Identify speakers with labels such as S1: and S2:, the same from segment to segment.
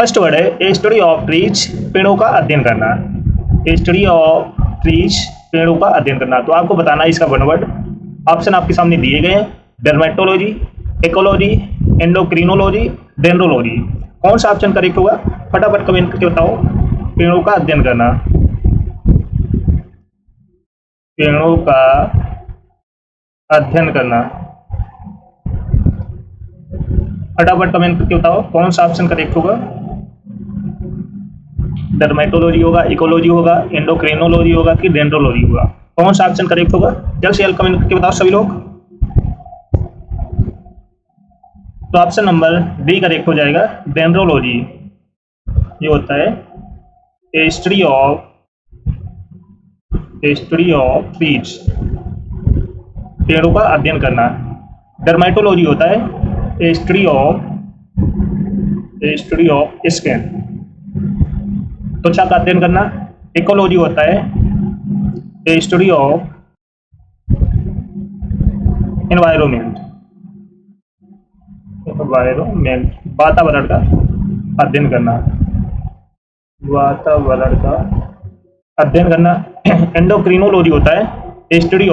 S1: First word है ए study of trees, पेड़ों का अध्ययन करना। ए स्टडी ऑफ ट्रीज, पेड़ों का अध्ययन करना। तो आपको बताना है इसका वन वर्ड। ऑप्शन आपके सामने दिए गए हैं, डर्मेटोलॉजी, इकोलॉजी, एंडोक्रिनोलॉजी, डेंड्रोलॉजी। कौन सा ऑप्शन करेक्ट होगा? फटाफट कमेंट करके बताओ। पेड़ों का अध्ययन करना, पेड़ों का अध्ययन करना। फटाफट कमेंट करके बताओ कौन सा ऑप्शन करेक्ट होगा। डर्मेटोलॉजी होगा, इकोलॉजी होगा, एंडोक्रिनोलॉजी होगा कि डेंड्रोलॉजी होगा? कौन सा ऑप्शन करेक्ट होगा? जल्द से जल्द कमेंट करके बताओ सभी लोग। तो ऑप्शन नंबर डी करेक्ट हो जाएगा, डेंड्रोलॉजी। ये होता है ए स्टडी ऑफ ट्रीज, पेड़ों का अध्ययन करना। डर्मेटोलॉजी होता है ए स्टडी ऑफ स्किन, त्वचा का अध्ययन करना। इकोलॉजी होता है ए स्टडी ऑफ एनवायरमेंट, वातावरण का अध्ययन करना, वातावरण का अध्ययन करना। एंडोक्रिनोलॉजी होता है ए स्टडी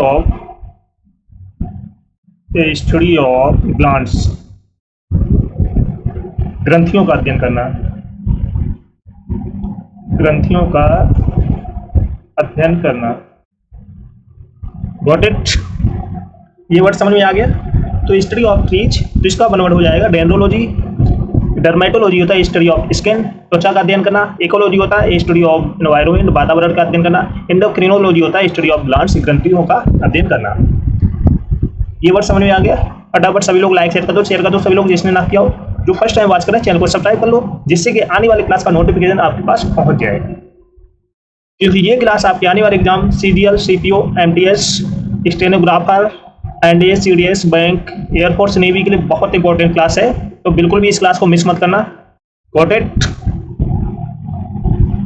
S1: ऑफ ग्लैंड्स, ग्रंथियों का अध्ययन करना, ग्रंथियों का अध्ययन करना। Got it? ये वर्ड समझ में आ गया? तो स्टडी ऑफ ट्रीज, तो इसका वन वर्ड हो जाएगा डेंड्रोलॉजी। डर्मेटोलॉजी होता है स्टडी ऑफ स्किन, त्वचा का अध्ययन करना। इकोलॉजी होता है स्टडी ऑफ एनवायरमेंट, वातावरण का अध्ययन करना। एंडोक्रिनोलॉजी होता है स्टडी ऑफ ग्लैंड्स, ग्रंथियों का अध्ययन करना। ये वर्ड समझ में आ गया? फटाफट सभी लोग लाइक शेयर कर दो सभी लोग जिसने ना किया हो। जो फर्स्ट टाइम वॉच करें चैनल को सब्सक्राइब कर लो, जिससे कि आने वाली क्लास का नोटिफिकेशन आपके पास पहुंच जाए। क्योंकि ये क्लास आपके आने वाले exam CGL, CPO, MTS, stenographer, NDA, CDS, bank, air force, navy के लिए बहुत इंपॉर्टेंट क्लास है। तो बिल्कुल भी इस क्लास को मिस मत करना। Got it?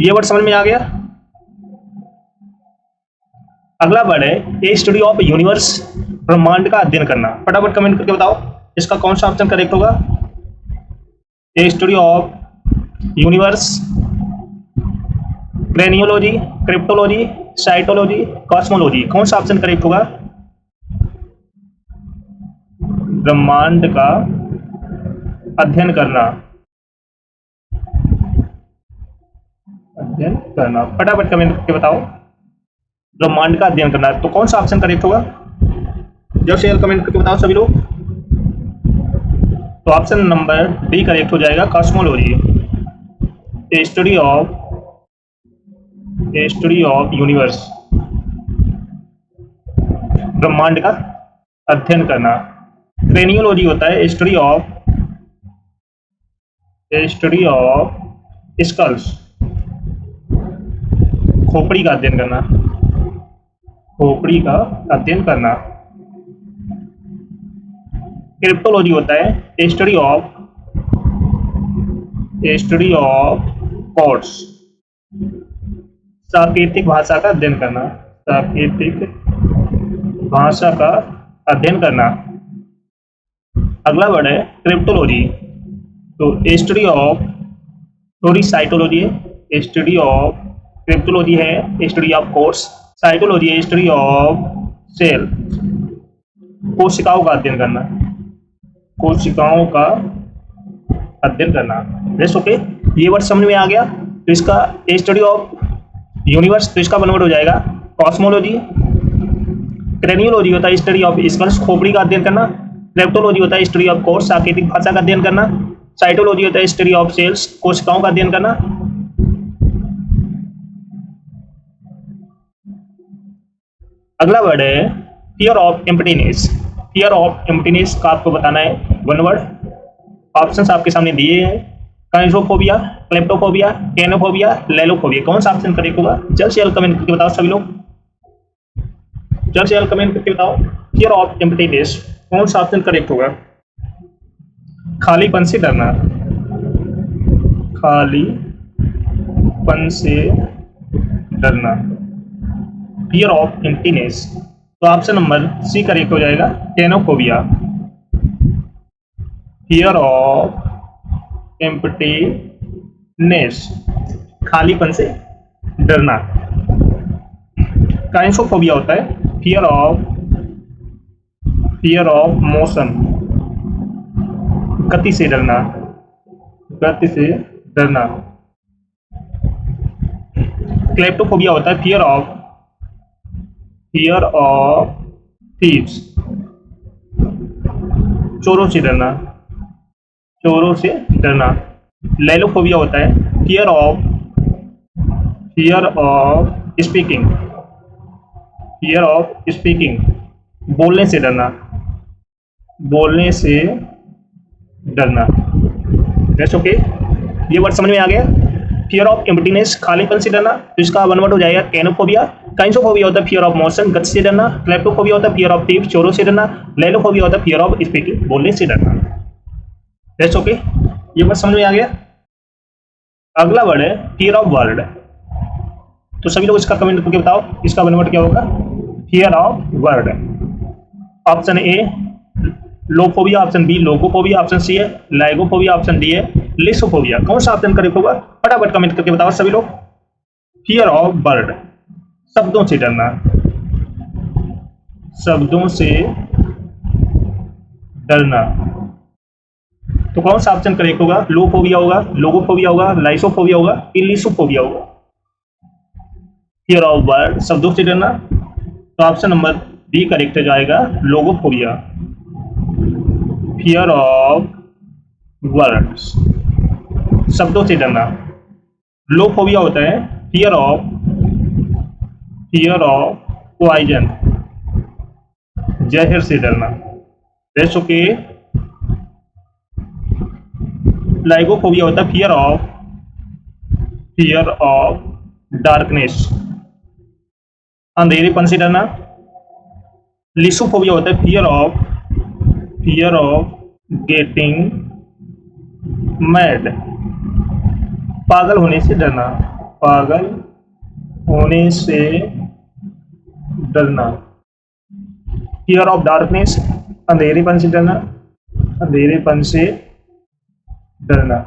S1: ये वर्ड समझ में आ गया? अगला वर्ड है ए स्टडी ऑफ यूनिवर्स, ब्रह्मांड का अध्ययन करना। फटाफट कमेंट करके बताओ इसका कौन सा ऑप्शन करेक्ट होगा। A study of universe, craniology, cryptology, cytology, cosmology. कौन सा ऑप्शन करेक्ट होगा? ब्रह्मांड का अध्ययन करना, अध्ययन करना। फटाफट कमेंट करके बताओ ब्रह्मांड का अध्ययन करना। तो कौन सा ऑप्शन करेक्ट होगा? जब शेयर कमेंट करके बताओ सभी लोग। तो ऑप्शन नंबर डी करेक्ट हो जाएगा, cosmology. A study of universe, ब्रह्मांड का अध्ययन करना। क्रेनियोलॉजी होता है स्टडी ऑफ स्कल्स, खोपड़ी का अध्ययन करना, खोपड़ी का अध्ययन करना। क्रिप्टोलॉजी होता है स्टडी ऑफ कोड्स, सांकेतिक भाषा का अध्ययन करना, सांकेतिक भाषा का अध्ययन करना। अगला वर्ड है क्रिप्टोलॉजी। तो स्टडी ऑफ, थोड़ी साइटोलॉजी है, स्टडी ऑफ, क्रिप्टोलॉजी है स्टडी ऑफ कोड्स, साइटोलॉजी है स्टडी ऑफ सेल, कोशिकाओं का अध्ययन करना, कोशिकाओं का अध्ययन करना। जस्ट ओके, ये वर्ड समझ में आ गया? तो इसका स्टडी ऑफ यूनिवर्स, तो इसका वन वर्ड हो जाएगा कॉस्मोलॉजी। क्रेनियोलॉजी होता है स्टडी ऑफ स्कल्स, खोपड़ी का अध्ययन करना। क्रिप्टोलॉजी होता है स्टडी ऑफ कोड्स, सांकेतिक भाषा का अध्ययन करना। साइटोलॉजी होता है स्टडी ऑफ सेल्स, कोशिकाओं का अध्ययन करना। अगला वर्ड है fear of emptiness. Fear of emptiness का आपको बताना है वन वर्ड। ऑप्शंस आपके सामने दिए हैं, काइनोफोबिया, क्लेप्टोफोबिया, कैनोफोबिया, लेलोफोबिया। कौन सा ऑप्शन करेक्ट होगा? जल्द से जल्द कमेंट करके बताओ सभी लोग, जल्द से जल्द कमेंट करके बताओ फियर ऑफ एम्प्टीनेस कौन सा ऑप्शन करेक्ट होगा। खालीपन से डरना, खालीपन से डरना, फियर ऑफ एम्प्टीनेस। तो ऑप्शन नंबर सी करेक्ट हो जाएगा, कैनोफोबिया। फियर ऑफ एम्प्टीनेस नेस, खालीपन से डरना। काइंसोफोबिया होता है फियर ऑफ मोशन, गति से डरना, गति से डरना। क्लेप्टोफोबिया होता है फियर ऑफ थीव्स, चोरों से डरना, चोरों से डरना। लैलोफोबिया होता है फियर ऑफ स्पीकिंग, बोलने से डरना, बोलने से डरना। That's okay. ये वर्ड समझ में आ गया। फियर ऑफ एम्प्टीनेस, खालीपन से डरना, तो इसका वन वर्ड हो जाएगा कैनोफोबिया। काइंसोफोबिया होता है फियर ऑफ मोशन, गति से डरना। क्लेप्टोफोबिया होता है फियर ऑफ थीव्स, चोरों से डरना। लैलोफोबिया होता है फियर ऑफ स्पीकिंग, बोलने से डरना। That's okay. ये वर्ड समझ में आ गया। अगला वर्ड है फियर ऑफ वर्ड। तो सभी लोग इसका कमेंट करके बताओ, इसका वन वर्ड क्या होगा? Fear of word. Option A lophobia, option B logophobia, option C है लाइगोफोबिया, ऑप्शन डी है लिसोफोबिया। कौन सा ऑप्शन करेक्ट होगा? फटाफट कमेंट करके बताओ सभी लोग। फियर ऑफ वर्ड, शब्दों से डरना, शब्दों से डरना। तो कौन सा ऑप्शन करेक्ट होगा? लोफोबिया होगा, लोगोफोबिया होगा, लाइसोफोबिया होगा, लिसोफोबिया होगा? फियर ऑफ वर्ड, शब्दों से डरना। तो ऑप्शन नंबर बी करेक्ट हो जाएगा, लोगोफोबिया। फियर ऑफ वर्ड्स, शब्दों से डरना। लोफोबिया होता है फियर ऑफ पॉइजन, जहर से डरना। That's okay. लाइगोफोबिया होता है फियर ऑफ डार्कनेस, अंधेरेपन से डरना। लिसोफोबिया होता है फियर ऑफ गेटिंग मैड, पागल होने से डरना, पागल होने से डरना। फियर ऑफ डार्कनेस, अंधेरेपन से डरना, अंधेरेपन से डरना।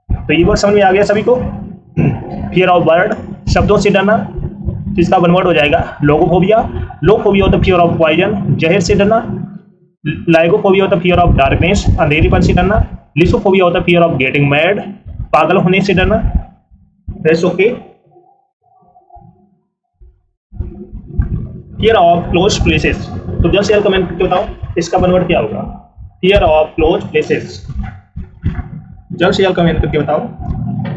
S1: तो ये वर्ड समझ में आ गया सभी को। फियर ऑफ वर्ड, शब्दों से डरना, जिसका वन वर्ड हो जाएगा लोगोफोबिया। लोफोबिया होता है फियर ऑफ पॉइजन, जहर से डरना। लाइगोफोबिया होता है फियर ऑफ डार्कनेस, अंधेरीपन से डरना। लिसोफोबिया होता है फियर ऑफ गेटिंग मैड, पागल होने से डरना। That's okay. Fear of close places, तो जल्द से जल्द कमेंट करके बताओ इसका वन वर्ड क्या होगा? फियर ऑफ क्लोज प्लेसेस, जल्द से जल्द कमेंट करके बताओ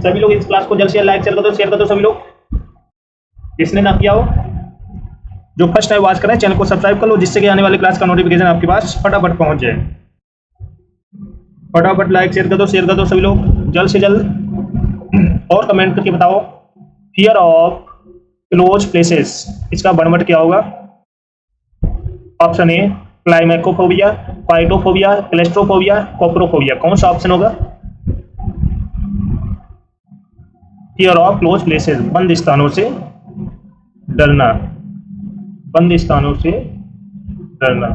S1: सभी लोग। इस क्लास को जल्द से जल्द लाइक शेयर कर दो सभी लोग, जिसने ना किया हो। जो फर्स्ट टाइम वॉच करें चैनल को सब्सक्राइब कर लो, जिससे कि आने वाले क्लास का नोटिफिकेशन आपके पास फटाफट पहुंच जाए। फटाफट लाइक शेयर कर दो सभी लोग जल्द से जल्द। और कमेंट करके बताओ फियर ऑफ क्लोज प्लेसेस, इसका वन वर्ड क्या होगा? Option A climacophobia, pytophobia, claustrophobia, coprophobia. कौन सा ऑप्शन होगा? फियर ऑफ क्लोज प्लेसेस, बंद स्थानों से डरना, बंद स्थानों से डरना।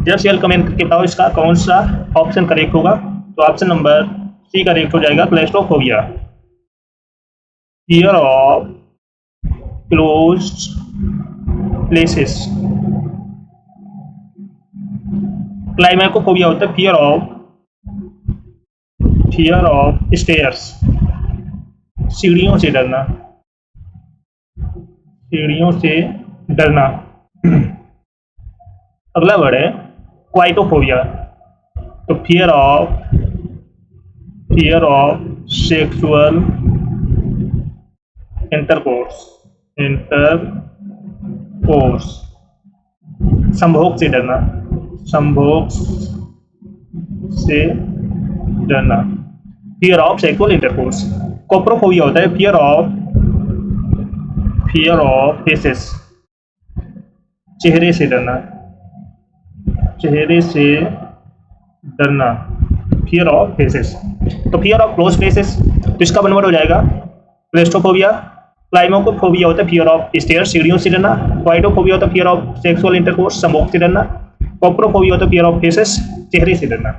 S1: जस्ट यार कमेंट करके बताओ इसका कौन सा ऑप्शन करेक्ट होगा? तो ऑप्शन नंबर सी करेक्ट हो जाएगा, claustrophobia. Fear of closed places. Climacophobia होता है फियर ऑफ स्टेयर्स, सीढ़ियों से डरना, सीढ़ियों से डरना। अगला वर्ड है क्वाइटोफोबिया, तो फियर ऑफ सेक्सुअल इंटरकोर्स, संभोग से डरना, संभोग से डरना। Fear of sexual intercourse. Coprophobia होता है फियर ऑफ फेसेस, चेहरे से डरना, चेहरे से डरना। Fear of faces. तो फियर ऑफ क्लोज फेसेस, तो इसका वन वर्ड हो जाएगा क्लेस्ट्रोफोबिया। क्लाइमेकोफोबिया होता है फियर ऑफ स्टेयर, सीढ़ियों से डरना। क्वाइटोफोबिया होता है फियर ऑफ सेक्सुअल इंटरकोर्स, संभोग से डरना। कोप्रोफोबिया होता है फियर ऑफ फेसेस, चेहरे से डरना।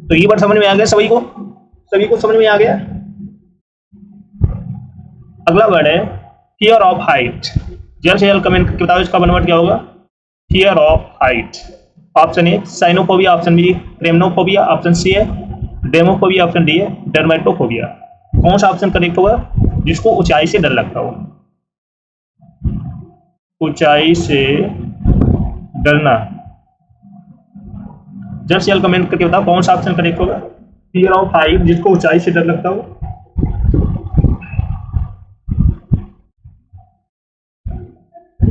S1: तो ये वर्ड समझ में आ गया सभी को समझ में आ गया। अगला वर्ड है फियर ऑफ हाइट। जल्द से जल्द कमेंट करके बताओ इसका वन वर्ड क्या होगा। Fear of height. Option A cynophobia, option B cremnophobia, option C है डेमोफोबिया, ऑप्शन डी है डर्मेटोफोबिया। कौन सा ऑप्शन करेक्ट होगा? जिसको ऊंचाई से डर लगता हो, ऊंचाई से डरना। जल्द से जल्द कमेंट करके बताओ कौन सा ऑप्शन करेक्ट होगा। फियर ऑफ हाइट, जिसको ऊंचाई से डर लगता हो।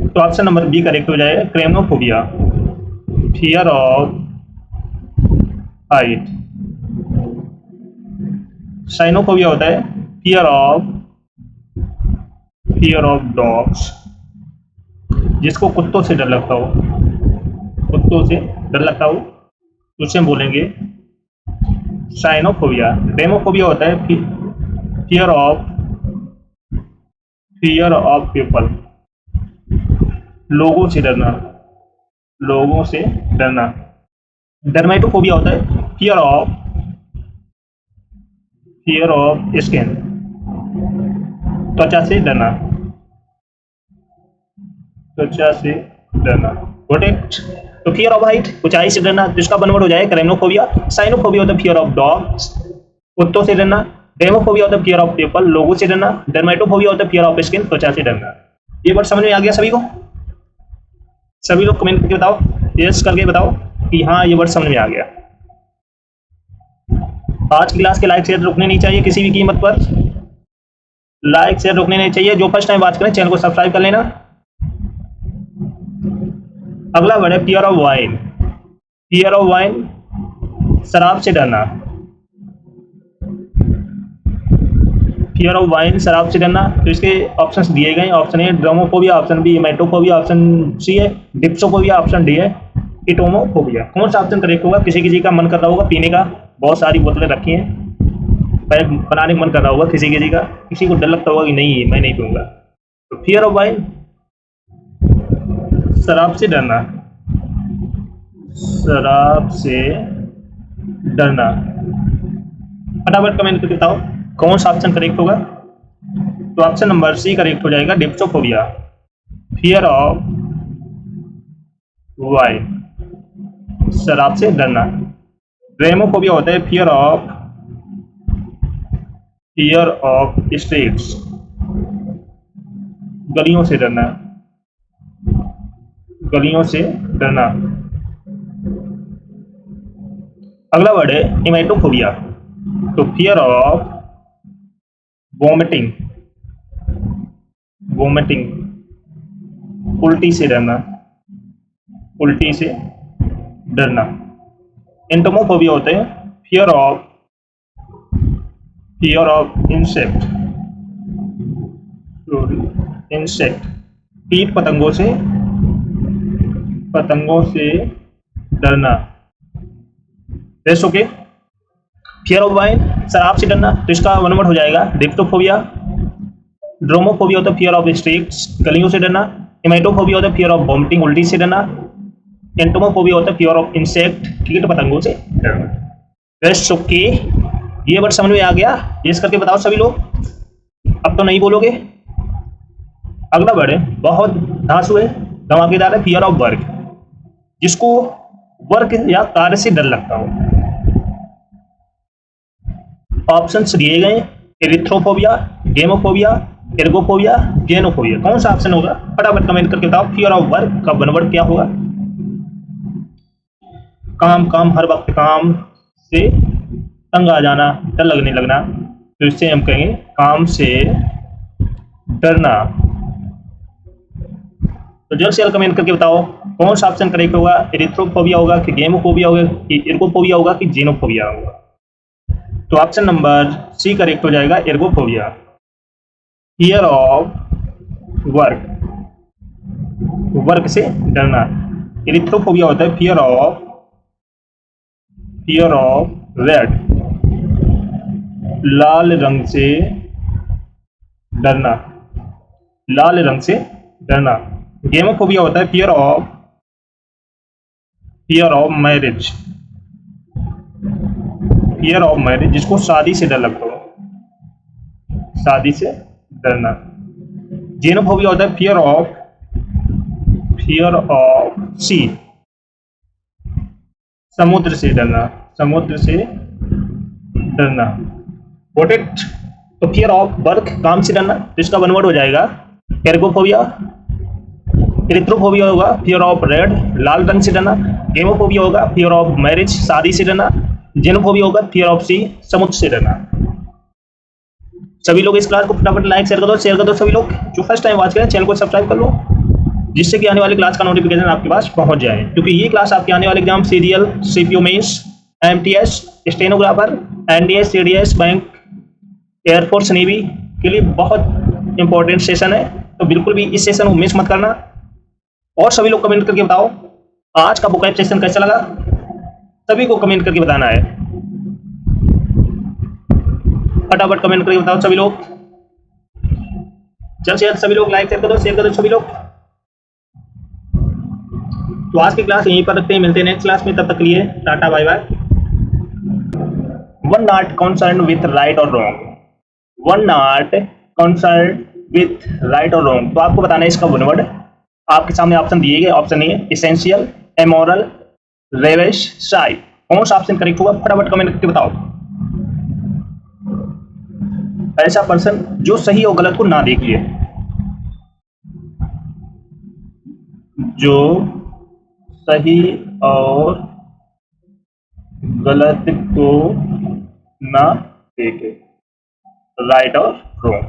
S1: तो ऑप्शन नंबर बी करेक्ट हो जाएगा, cremnophobia. Fear of height. Cynophobia होता है फियर ऑफ डॉग्स, जिसको कुत्तों से डर लगता हो, कुत्तों से डर लगता हो तो उसे हम बोलेंगे साइनोफोबिया। डेमोफोबिया होता है फियर ऑफ पीपल, लोगों से डरना, लोगों से डरना। डर्मेटोफोबिया होता है फियर ऑफ स्किन, त्वचा से डरना, त्वचा से डरना। Got it. तो फियर ऑफ हाइट, ऊंचाई से डरना, जिसका बनवर्ड हो जाए क्रेमनोफोबिया। साइनोफोबिया होता है फियर ऑफ डॉग्स, कुत्तों से डरना। डेमोफोबिया होता है फियर ऑफ पीपल, लोगों से डरना। डर्मेटोफोबिया होता है फियर ऑफ स्किन, त्वचा से डरना। ये वर्ड समझ में आ गया सभी को? सभी लोग कमेंट करके बताओ, यस करके बताओ कि हाँ ये वर्ड समझ में आ गया। आज की क्लास के लाइक शेयर रुकने नहीं चाहिए किसी भी कीमत पर, लाइक शेयर रुकने नहीं चाहिए। जो फर्स्ट टाइम बात करें चैनल को सब्सक्राइब कर लेना। अगला वर्ड है fear of wine. Fear of wine, शराब से डरना। फियर ऑफ वाइन, शराब से डरना। तो इसके ऑप्शंस दिए गए, option A dromophobia, option B metophobia, option C है डिप्सोफोबिया, ऑप्शन डी है इटोमोफोबिया। कौन सा ऑप्शन करेक्ट होगा? किसी का मन कर रहा होगा पीने का, बहुत सारी बोतलें रखी हैं, बनाने का मन कर रहा होगा किसी का, किसी को डर लगता होगा कि नहीं मैं नहीं पीऊंगा। तो फियर ऑफ वाइन, शराब से डरना, शराब से डरना। फटाफट कमेंट करके बताओ कौन सा ऑप्शन करेक्ट होगा। तो ऑप्शन नंबर सी करेक्ट हो जाएगा, डिप्सोफोबिया। फियर ऑफ वाइन, शराब से डरना। ड्रेमोफोबिया होता है फियर ऑफ स्ट्रीट्स, गलियों से डरना, गलियों से डरना। अगला वर्ड है हेमेटोफोबिया। तो फियर ऑफ वॉमिटिंग, उल्टी से डरना, उल्टी से डरना। एंटोमोफोबिया होते हैं फियर ऑफ इंसेक्ट, कीट पतंगों से डरना। Rest okay. Fear of wine, शराब से डरना, तो इसका वन वर्ड हो जाएगा डिप्टोफोबिया। ड्रोमोफोबिया होता है फियर ऑफ स्ट्रीट्स, गलियों से डरना। हेमेटोफोबिया होता है फियर ऑफ वॉमिटिंग, उल्टी से डरना। एंटोमोफोबिया होता है फियर ऑफ इंसेक्ट, कीट पतंगों से डरना। Rest okay. ये वर्ड समझ में आ गया? यस करके बताओ सभी लोग, अब तो नहीं बोलोगे। अगला वर्ड है बहुत धांसू है, धमाकेदार है, फियर ऑफ वर्क, जिसको वर्क या कार्य से डर लगता हो। ऑप्शंस दिए गए, एरिथ्रोफोबिया, गेमोफोबिया, एर्गोफोबिया, जेनोफोबिया। कौन सा ऑप्शन होगा? फटाफट कमेंट करके बताओ। फियर ऑफ वर्क का वन वर्ड क्या होगा? काम, हर वक्त काम से तंग आ जाना, डर लगने लगना, तो इससे हम कहेंगे काम से डरना। तो जल्द से जल्द कमेंट करके बताओ कौन सा ऑप्शन करेक्ट होगा। एरिथ्रोफोबिया होगा कि गेमोफोबिया होगा कि एर्गोफोबिया होगा कि जेनोफोबिया होगा। तो ऑप्शन नंबर सी करेक्ट हो जाएगा, एर्गोफोबिया। फियर ऑफ वर्क से डरना। एरिथ्रोफोबिया होता है फियर ऑफ रेड, लाल रंग से डरना, लाल रंग से डरना। गेमोफोबिया होता है fear of marriage, fear of marriage, जिसको शादी से डर लगता हो, शादी से डरना। जेनोफोबिया होता है फियर ऑफ सी, समुद्र से डरना, समुद्र से डरना। प्रोटेक्ट तो फियर ऑफ बर्थ, काम से डरना, तो इसका वन वर्ड हो जाएगा एर्गोफोबिया। इरिथ्रोफोबिया होगा फियर ऑफ रेड, लाल रंग से डरना। गेमोफोबिया होगा फियर ऑफ मैरिज, शादी से डरना। जेनोफोबिया होगा फियर ऑफ सी, समुद्र से डरना। सभी लोग इस क्लास को फटाफट लाइक शेयर कर दो। सभी लोग जो फर्स्ट टाइम वॉच करें चैनल को सब्सक्राइब कर लो, जिससे कि आने वाली क्लास का नोटिफिकेशन आपके पास पहुंच जाए, क्योंकि ये क्लास आपके आने वाले exam serial, CPO mains, MTS, stenographer, NDS, CDS, bank, air force, navy के लिए बहुत इंपॉर्टेंट सेशन है। तो बिल्कुल भी इस सेशन को मिस मत करना। और सभी लोग कमेंट करके बताओ आज का बुक सेशन कैसा लगा, सभी को कमेंट करके बताना है। फटाफट कमेंट करके बताओ सभी लोग। जल्द से जल्द सभी लोग लाइक शेयर कर दो सभी लोग। तो आज की क्लास यहीं पर रखते हैं, मिलते हैं नेक्स्ट क्लास में, तब तक के लिए tata bye bye. One not concern with right और wrong, one not concern with right और रॉन्ग, तो आपको बताना है इसका वन वर्ड। आपके सामने ऑप्शन दिए गए, ऑप्शन ए एसेंशियल, एमोरल, रेविश, शाई। कौन सा ऑप्शन करेक्ट होगा फटाफट कमेंट करके बताओ। ऐसा पर्सन जो सही और गलत को ना देखिए, जो सही और गलत को ना देखे, राइट और रॉन्ग।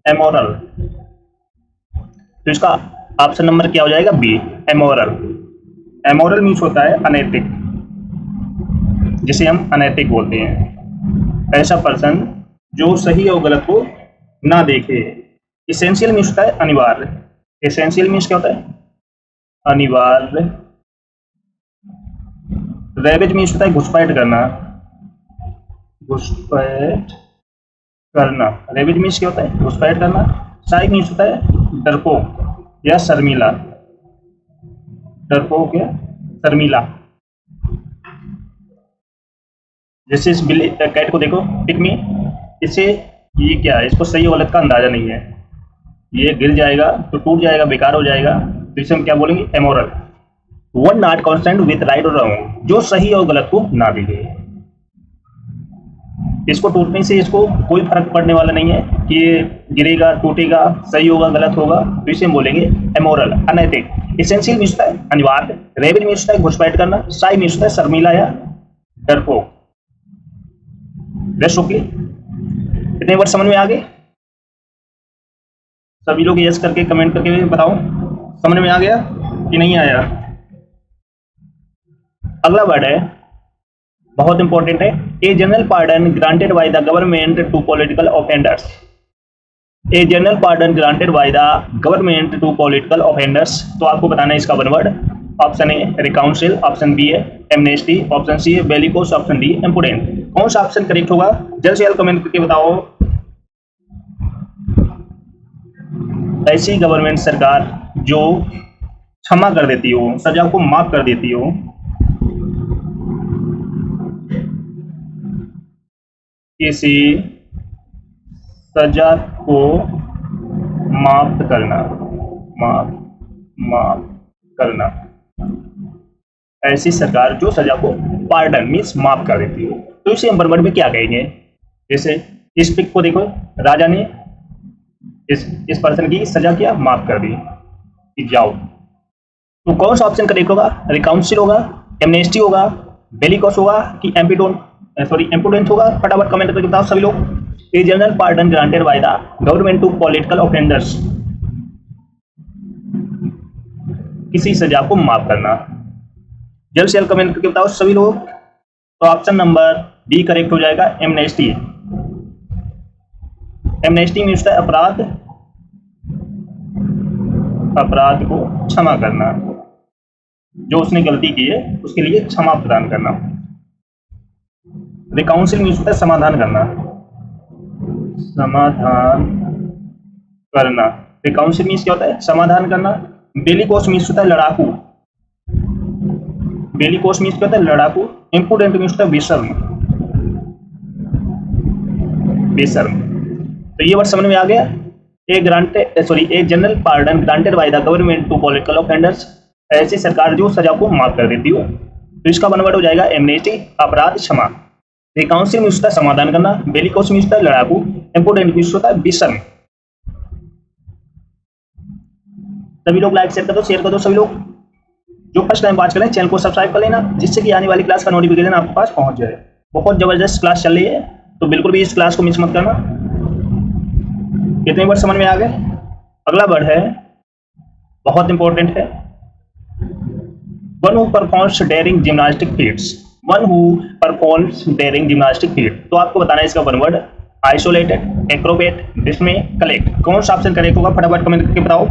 S1: एमोरल, तो इसका ऑप्शन नंबर क्या हो जाएगा, बी, एमोरल। एमोरल मीन्स होता है अनैतिक, जिसे हम अनैतिक बोलते हैं। ऐसा पर्सन जो सही और गलत को ना देखे। एसेंशियल मीन्स होता है अनिवार्य, एसेंशियल मीन्स क्या होता है, अनिवार्य। रेवेज मीन्स होता है घुसपैठ करना, घुसपैठ करना। रेवेज मीन्स क्या होता है, घुसपैठ करना। शाई मीन्स होता है डरपोक या शर्मीला, डरपोक या शर्मीला। जैसे इस बिल्ली कैट को देखो, पिक मी, इसे ये क्या है, इसको सही और गलत का अंदाजा नहीं है, ये गिर जाएगा तो टूट जाएगा, बेकार हो जाएगा, तो इसे हम क्या बोलेंगे, amoral. One not constant with right और रॉन्ग, जो सही और गलत को ना देखे। इसको टूटने से इसको कोई फर्क पड़ने वाला नहीं है कि ये गिरेगा, टूटेगा, सही होगा, गलत होगा, तो इसे हम बोलेंगे एमोरल, अनैतिक। एसेंशियल मीन्स होता है अनिवार्य, रेवेज मीन्स होता है घुसपैठ करना, शाई मीन्स होता है शर्मीला या डरपोक। रेस्ट ओके, कितने वर्ड समझ में आ गए सभी लोग? यस करके कमेंट करके बताओ समझ में आ गया कि नहीं आया। अगला वर्ड है, बहुत इंपॉर्टेंट है, a general pardon granted by the government to political offenders. A general pardon granted by the government to political offenders, तो आपको बताना है इसका one word. Option A reconcile, option B है एमनेस्टी, ऑप्शन सी है bellicose, option D important. कौन सा option correct होगा जल्द से जल्द कमेंट करके बताओ। ऐसी गवर्नमेंट सरकार जो क्षमा कर देती हो, सजा को माफ कर देती हो, किसी सजा को माफ करना, माफ करना। ऐसी सरकार जो सजा को पार्डन मीन्स माफ कर देती हो, तो इसे हम वर्ड में क्या कहेंगे। जैसे इस पिक को देखो, राजा ने इस पर्सन की सजा किया, माफ कर दी कि जाओ, तो कौन सा ऑप्शन करेक्ट होगा, रिकाउंसिल होगा, एमनेस्टी होगा, बेलिकोस होगा कि इम्पोर्टेंट होगा। फटाफट कमेंट करके बताओ सभी लोग। A general pardon granted by the government to political offenders, किसी सजा को माफ करना। जल्द से जल्द कमेंट करके बताओ सभी लोग। तो ऑप्शन नंबर बी करेक्ट हो जाएगा, एमनेस्टी। एमनेस्टी मीन्स होता है अपराध को क्षमा करना, जो उसने गलती की है उसके लिए क्षमा प्रदान करना। रिकाउंसिल मीन्स होता है समाधान करना, रिकाउंसिल मीन्स क्या होता है, समाधान करना। बेलिकोस मीन्स होता है लड़ाकू, बेलिकोस मीन्स क्या होता है, लड़ाकू। इम्प्रूडेंट मीन्स होता है बेशर्म, बेशर्म। तो ये वर्ड समझ में आ गया। A general pardon granted by the government to political offenders, ऐसी सरकार जो सजा को माफ कर देती हो। तो इसका बनवर्ड हो जाएगा एमनेस्टी, अपराध क्षमा। रिकाउंसिल मीन्स होता है समाधान करना, बेलिकोस मीन्स होता है लड़ाकू, इम्पोर्टेंट मीन्स होता है बेशर्म। सभी लोग लाइक शेयर कर दो, शेयर कर दो सभी लोग। जो फर्स्ट टाइम वॉच करें चैनल को सब्सक्राइब कर लेना, जिससे कि आने वाली क्लास का नोटिफिकेशन आपके पास पहुंच जाए। बहुत जबरदस्त क्लास चल रही है, तो बिल्कुल भी इस क्लास को मिस मत करना। कितने वर्ड समझ में आ गए? अगला वर्ड है, बहुत इंपॉर्टेंट है, one who performs daring gymnastic feats. One who performs daring gymnastic feat, तो आपको बताना है इसका one word. Isolated, acrobat, dismay, collect. कौन सा ऑप्शन करेक्ट होगा फटाफट कमेंट करके बताओ।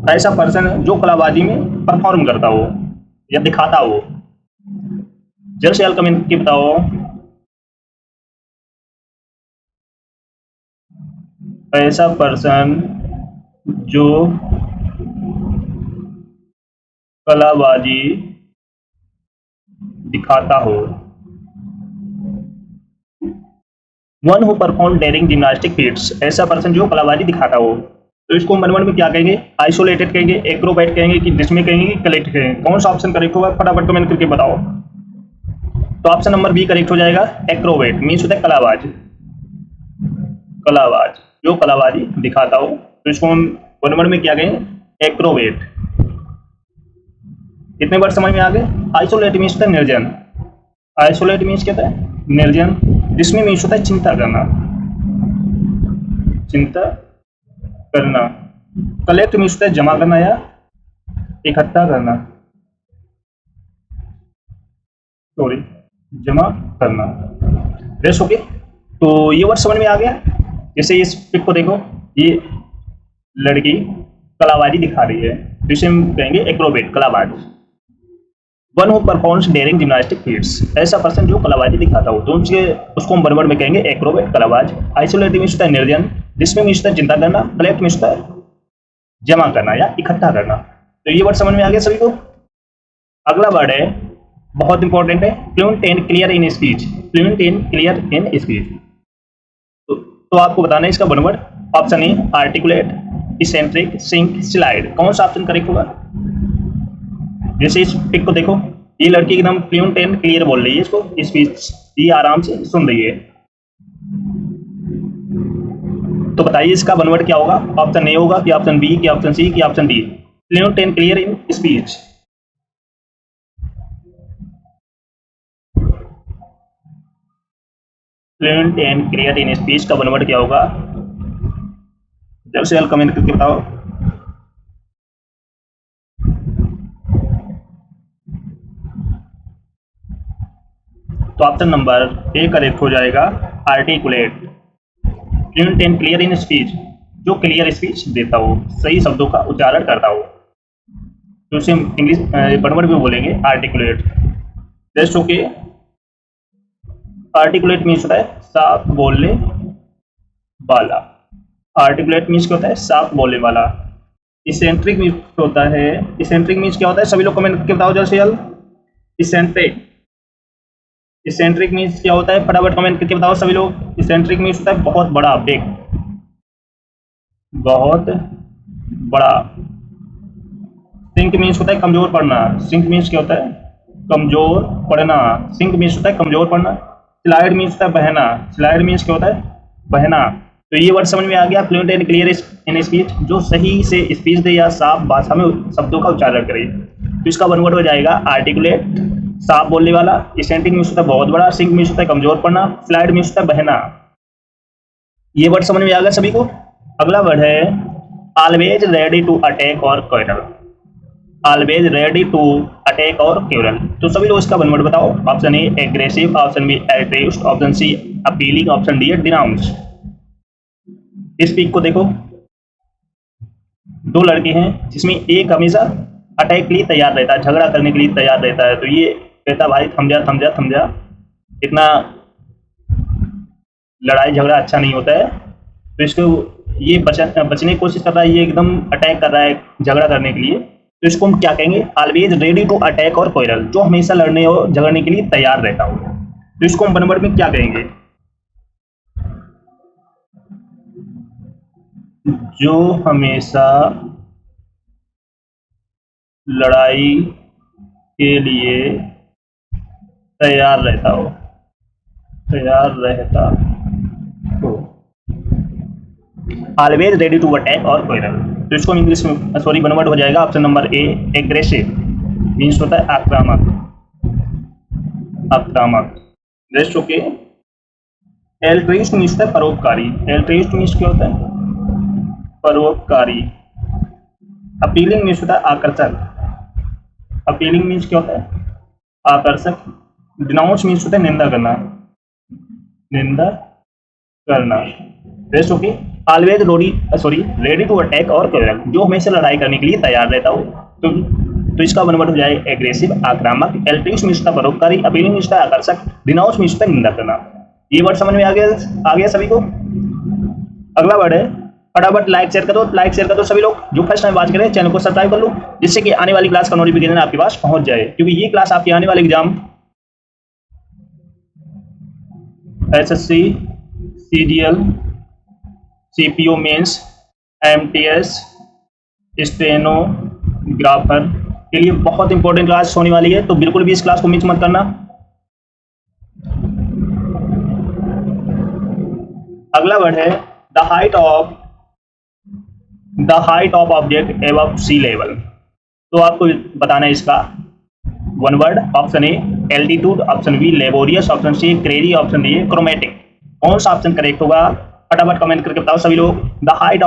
S1: ऐसा पर्सन जो कलाबाजी में परफॉर्म करता हो या दिखाता हो। जल्द से जल्द कमेंट करके बताओ। ऐसा पर्सन जो कलाबाजी दिखाता हो। One who perform daring gymnastic feats, ऐसा पर्सन जो कलाबाजी दिखाता हो। तो इसको वन वर्ड में क्या कहेंगे? आइसोलेटेड कहेंगे, एक्रोबैट कहेंगे, कि डिस्मे कहेंगे, कि कलेक्ट कहेंगे। कौन सा ऑप्शन करेक्ट होगा फटाफट कमेंट करके बताओ। तो ऑप्शन नंबर बी करेक्ट हो जाएगा। एक्रोबैट मीन्स होता है कलाबाज, कलाबाज जो कलाबाजी दिखाता हो। तो इसको हम वन वर्ड में क्या कहेंगे? एक्रोबैट। कितने वर्ड समझ में आ गए? आइसोलेट मीन्स होता है निर्जन, आइसोलेट मीन्स क्या होता है? निर्जन। डिस्मे मीन्स होता है चिंता करना, चिंता करना। कलेक्ट मीन्स होता है जमा करना या इकट्ठा करना, सॉरी जमा करना। Race okay. तो ये वर्ड समझ में आ गया। जैसे इस पिक को देखो, ये लड़की कलाबाजी दिखा रही है, तो इसे हम कहेंगे एक्रोबेट, कलाबाज। One who performs daring gymnastic feats, ऐसा पर्सन जो कलाबाजी दिखाता हो। तो उसको हम वन वर्ड में कहेंगे एक्रोबेट, कलाबाज। आइसोलेट मीन्स होता है निर्जन, डिस्मे मीन्स होता है चिंता करना, कलेक्ट मीन्स होता है जमा करना या इकट्ठा करना। तो ये वर्ड समझ में आ गया सभी को। अगला वर्ड है, बहुत इंपॉर्टेंट है, fluent and clear in speech. Fluent and clear in speech, तो आपको बताना है इसका one word. Option A articulate, eccentric, sink, slide. कौन सा ऑप्शन करेक्ट होगा? जैसे इस पिक को देखो, ये लड़की एकदम फ्लुएंट एंड क्लियर बोल रही है, इसको स्पीच ये आराम से सुन रही है। तो बताइए इसका वन वर्ड क्या होगा? ऑप्शन ए होगा कि ऑप्शन बी कि ऑप्शन सी कि option D? Fluent and clear in speech. Fluent and clear in speech का वन वर्ड क्या होगा? जल्द से जल्द कमेंट करके बताओ। तो ऑप्शन नंबर ए करेक्ट हो जाएगा, articulate. Fluent and clear in speech, जो क्लियर स्पीच देता हो, सही शब्दों का उच्चारण करता हो, तो उसे इंग्लिश वन वर्ड में बोलेंगे articulate. Just okay. Articulate means होता है साफ बोलने वाला। आर्टिकुलेट मीन्स क्या होता है? साफ बोलने वाला। इसेंट्रिक मीन्स होता है, इसेंट्रिक मीन्स क्या होता है? सभी लोग कमेंट करके बताओ जल्द से जल्द। इसेंट्रिक, इसेंट्रिक मीन्स क्या होता है? फटाफट कमेंट करके बताओ सभी लोग। इसेंट्रिक मीन्स होता है बहुत बड़ा, बिग, बहुत बड़ा। सिंक मीन्स होता है कमजोर पड़ना। सिंक मीन्स क्या होता है? कमजोर पड़ना। सिंक मीन्स होता है कमजोर पड़ना। स्लाइड मीन्स होता है बहना। स्लाइड मीन्स क्या होता है? बहना। तो ये वर्ड समझ में आ गया, fluent and clear in speech, जो सही से स्पीच दे या साफ भाषा में शब्दों का उच्चारण करे। तो इसका वन वर्ड हो जाएगा आर्टिकुलेट, साफ बोलने वाला। इसेंट्रिक मीन्स होता है बहुत बड़ा। सिंक मीन्स होता है कमजोर पड़ना। स्लाइड मीन्स होता है बहना। ये वर्ड समझ में आ गया सभी को। अगला वर्ड है ऑलवेज रेडी टू अटैक और quarrel. Always ready to attack और क्वेरल, तो सभी लोग इसका वन वर्ड बताओ। Option A aggressive, option B addressed, option C appealing, option D denounce. इस पिक को देखो, दो लड़के हैं जिसमें एक हमेशा अटैक के लिए तैयार रहता है, झगड़ा करने के लिए तैयार रहता है। तो ये कहता भाई थम जा थम जा थम जा, इतना लड़ाई झगड़ा अच्छा नहीं होता है। तो इसको ये बचने की कोशिश कर रहा है, ये एकदम अटैक कर रहा है झगड़ा करने के लिए। तो इसको हम क्या कहेंगे, ऑलवेज रेडी टू अटैक और कोयरल, जो हमेशा लड़ने और झगड़ने के लिए तैयार रहता हो। तो इसको हम वन वर्ड में क्या कहेंगे, जो हमेशा लड़ाई के लिए तैयार रहता हो, तैयार रहता हो, ऑलवेज रेडी टू अटैक और कोयरल। तो इसको इंग्लिश में सॉरी वन वर्ड हो जाएगा option number A, aggressive means होता है आक्रामक, आक्रामक। नेक्स्ट ओके, एल्ट्रिस्ट मीन्स होता है परोपकारी, एल्ट्रिस्ट मीन्स क्या होता है, परोपकारी। अपीलिंग मीन्स होता है आकर्षक, अपीलिंग मीन्स क्या होता है, आकर्षक। डिनाउंस मीन्स होता है निंदा करना, निंदा करना। Next okay, always ready to attack और कोयरल, जो हमेशा लड़ाई करने के लिए तैयार रहता हो। तो इसका वन वर्ड हो जाए एग्रेसिव आक्रामक, एल्ट्रिस्ट मीन्स होता है परोपकारी, अपीलिंग मीन्स होता है आकर्षक, डिनाउंस मीन्स होता है निंदा करना। ये वर्ड समझ में आ गया सभी को। अगला वर्ड है, फटाफट लाइक शेयर कर दो सभी लोग। जो फर्स्ट टाइम वॉच करें चैनल को सब्सक्राइब कर लो, जिससे कि आने वाली क्लास का नोटिफिकेशन आपके पास पहुंच जाए, क्योंकि ये क्लास आपके आने वाले exam SSC, CDL, CPO mains, MTS, stenographer के लिए बहुत इंपॉर्टेंट क्लास होने वाली है। तो बिल्कुल भी इस क्लास को मिस मत करना। अगला वर्ड है the height of object above sea level. तो आपको बताना है इसका one word. Option A altitude, option B laborious, option C crazy, option D chromatic. कौन सा ऑप्शन करेक्ट होगा फटाफट कमेंट करके बताओ सभी लोग। The height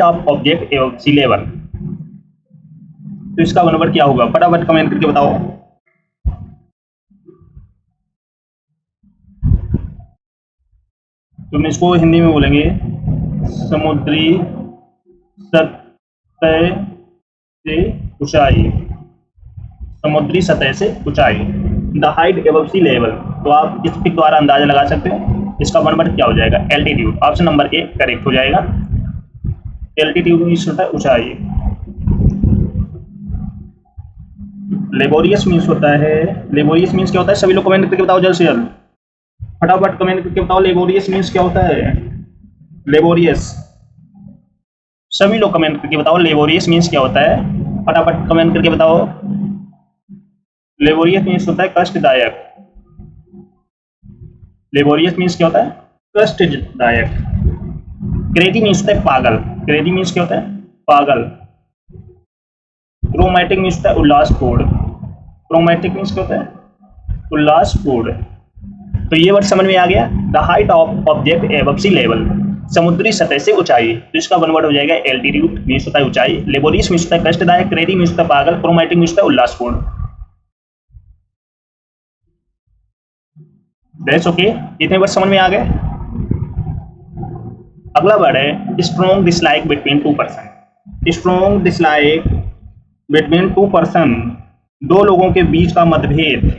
S1: of object above sea level, तो इसका वन वर्ड क्या होगा फटाफट कमेंट करके बताओ। तो हम इसको हिंदी में बोलेंगे समुद्री सतह से ऊंचाई, समुद्री सतह से ऊंचाई। The height above sea level, तो आप इस पिक द्वारा अंदाजा लगा सकते हैं इसका वन वर्ड क्या हो जाएगा, altitude. Option number A correct हो जाएगा। एल्टीट्यूड मीन्स होता है ऊंचाई। लेबोरियस मीन्स होता है, लेबोरियस मीन्स क्या होता है सभी लोग कमेंट करके बताओ जल्द से जल्द, फटाफट कमेंट करके बताओ लेबोरियस मीन्स क्या होता है। लेबोरियस, सभी लोग कमेंट करके बताओ लेबोरियस मीन्स क्या होता है, फटाफट कमेंट करके बताओ। लेबोरियस मीन्स होता है कष्टदायक, लेबोरियस मीन्स क्या होता है कष्टदायक। क्रेजी मीन्स होता है पागल, क्रेजी मीन्स क्या होता है पागल। क्रोमैटिक मीन्स होता है उल्लासपूर्ण, क्रोमैटिक मीन्स क्या होता है उल्लासपूर्ण। तो ये वर्ड समझ में आ गया। The height of object above sea level, समुद्री सतह से ऊंचाई। तो इसका वन वर्ड हो जाएगा एल्टीट्यूड मीन्स होता है ऊंचाई, लेबोरियस मीन्स होता है कष्टदायक, क्रेजी मीन्स होता है पागल, क्रोमैटिक मीन्स होता है उल्लासपूर्ण। दैट्स ओके, इतने वर्ड समझ में आ गए। अगला वर्ड है strong dislike between two person. Strong dislike between two person, दो लोगों के बीच का मतभेद।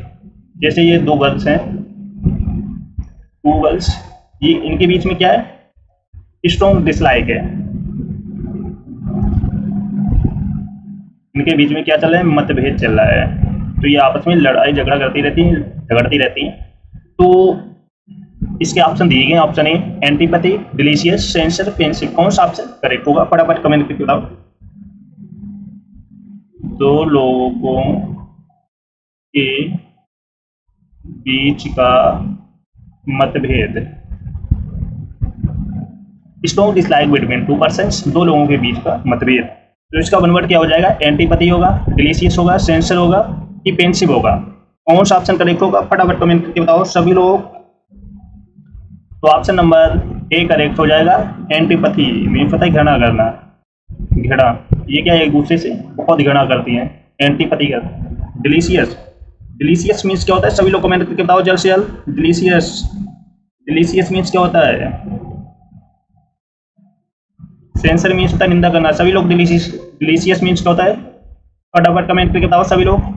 S1: जैसे ये दो गर्ल्स हैं, टू गर्ल्स, ये इनके बीच में क्या है स्ट्रॉन्ग डिसलाइक है, इनके बीच में क्या चल रहा है मतभेद चल रहा है। तो ये आपस में लड़ाई झगड़ा करती रहती हैं, झगड़ती रहती हैं। तो इसके ऑप्शन दिए गए, ऑप्शन ए एंटीपैथी, डिलीशियस, सेंसर, पेंसिव। कौन सा ऑप्शन करेक्ट होगा फटाफट कमेंट करके बताओ। दो लोगों के बीच का मतभेद, strong dislike between two persons, दो लोगों के बीच का मतभेद। तो इसका वन वर्ड क्या हो जाएगा, एंटीपैथी होगा, डिलीशियस होगा, सेंसर होगा कि पेंसिव होगा। कौन सा ऑप्शन करेक्ट होगा फटाफट कमेंट करके बताओ सभी लोग। तो ऑप्शन नंबर ए करेक्ट हो जाएगा। एंटीपैथी मीन्स होता है घृणा करना, घृणा, ये क्या एक दूसरे से बहुत घृणा करती हैं, एंटीपैथी कर। डिलीशियस, डिलीशियस मीन्स क्या होता है सभी लोग कमेंट करके बताओ जल्द से जल्द। डिलीशियस, डिलीशियस मीन्स क्या होता है। सेंसर मीन्स होता है निंदा करना, सभी लोग डिलीशियस मीन्स क्या होता है फटाफट कमेंट करके बताओ सभी लोग।